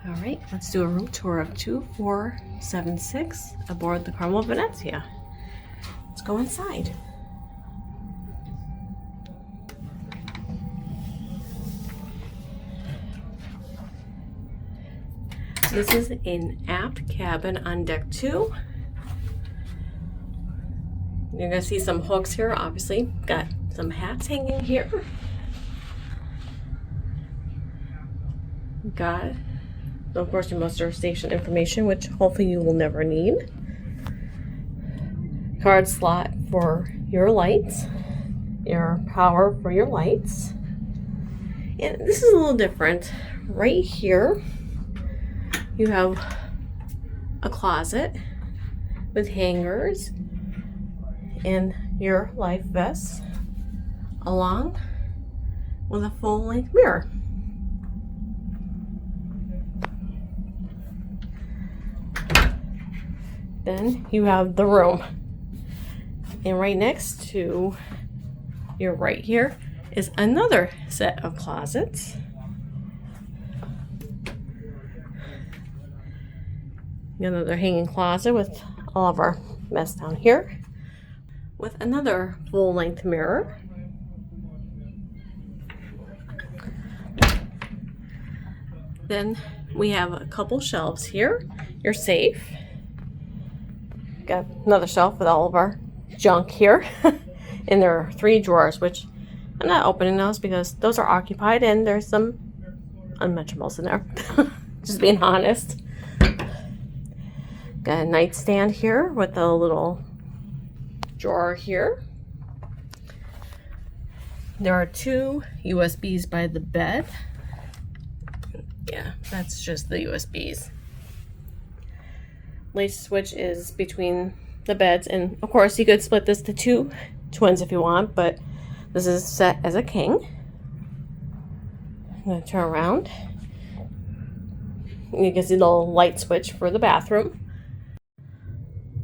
All right, let's do a room tour of 2476 aboard the Carnival Venezia. Let's go inside. This is an aft cabin on deck 2. You're gonna see some hooks here, obviously. Got some hats hanging here. Got, of course, your muster station information, which hopefully you will never need. Card slot for your lights, your power for your lights. And this is a little different. Right here, you have a closet with hangers and your life vest, along with a full-length mirror. Then you have the room, and right next to your right here is another set of closets. Another hanging closet with all of our mess down here, with another full-length mirror. Then we have a couple shelves here. Your safe. Got another shelf with all of our junk here. And there are 3 drawers, which I'm not opening those because those are occupied and there's some unmentionables in there. Just being honest. Got a nightstand here with a little drawer here. There are 2 USBs by the bed. Yeah, that's just the USBs. Light switch is between the beds, and of course you could split this to 2 twins if you want, but this is set as a king. I'm going to turn around. You can see the little light switch for the bathroom.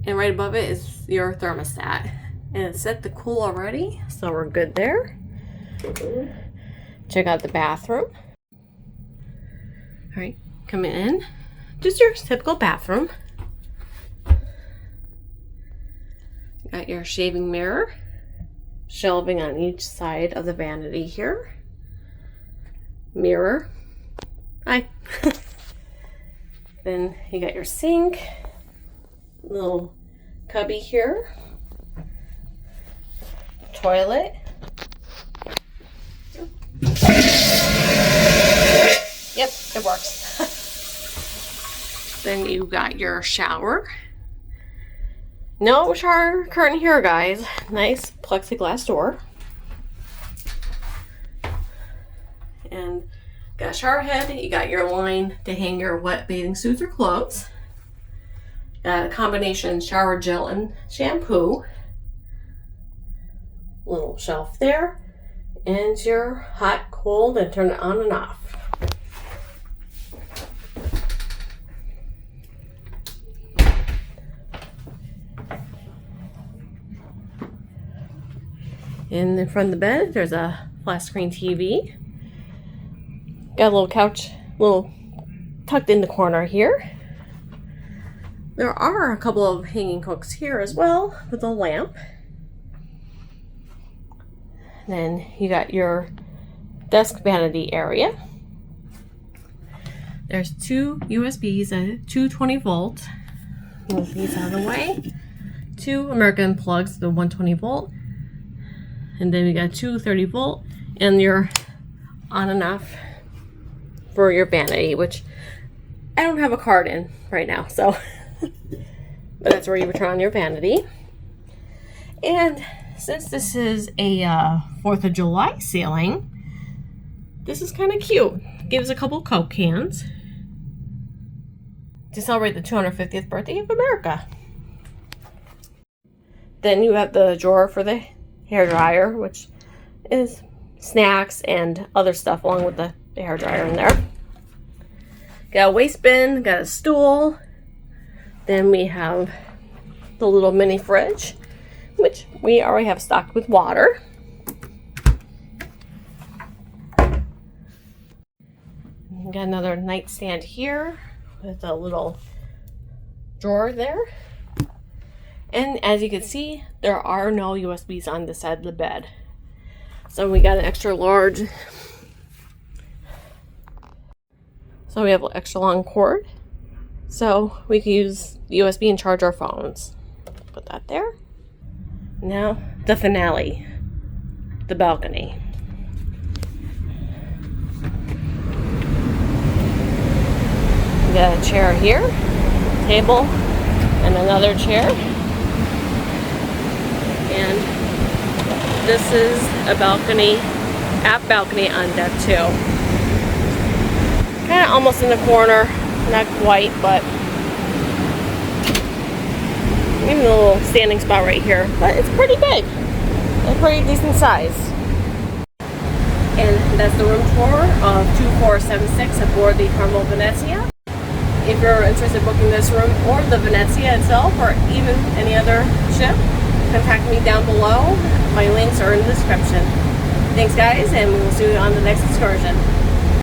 And right above it is your thermostat. And it's set to cool already, so we're good there. Check out the bathroom. All right, coming in. Just your typical bathroom. Got your shaving mirror. Shelving on each side of the vanity here. Mirror. Hi. Then you got your sink. Little cubby here. Toilet. Yep, it works. Then you got your shower. No shower curtain here, guys. Nice plexiglass door. And got a shower head. You got your line to hang your wet bathing suits or clothes. Got a combination shower gel and shampoo. Little shelf there. And your hot, cold, and turn it on and off. In the front of the bed, there's a flat screen TV. Got a little couch, little tucked in the corner here. There are a couple of hanging hooks here as well with a lamp. Then you got your desk vanity area. There's 2 USBs and 2 20-volt. Move these out of the way. 2 American plugs, the 120 volt. And then we got 2 30-volt and your on and off for your vanity, which I don't have a card in right now, so but that's where you would turn on your vanity. And since this is a 4th of July sailing, this is kind of cute. Gives a couple Coke cans to celebrate the 250th birthday of America. Then you have the drawer for the hair dryer, which is snacks and other stuff along with the hair dryer in there. Got a waste bin, got a stool. Then we have the little mini fridge, which we already have stocked with water. got another nightstand here with a little drawer there. And as you can see, there are no USBs on this side of the bed. So we got an extra large. So we have an extra long cord. So we can use the USB and charge our phones. Put that there. Now, the finale. The balcony. We got a chair here, table, and another chair. And this is a balcony, aft balcony on deck 2. Kind of almost in the corner, not quite, but maybe a little standing spot right here. But it's pretty big, a pretty decent size. And that's the room tour of 2476 aboard the Carnival Venezia. If you're interested in booking this room or the Venezia itself, or even any other ship, contact me down below. My links are in the description. Thanks guys, and we will see you on the next excursion.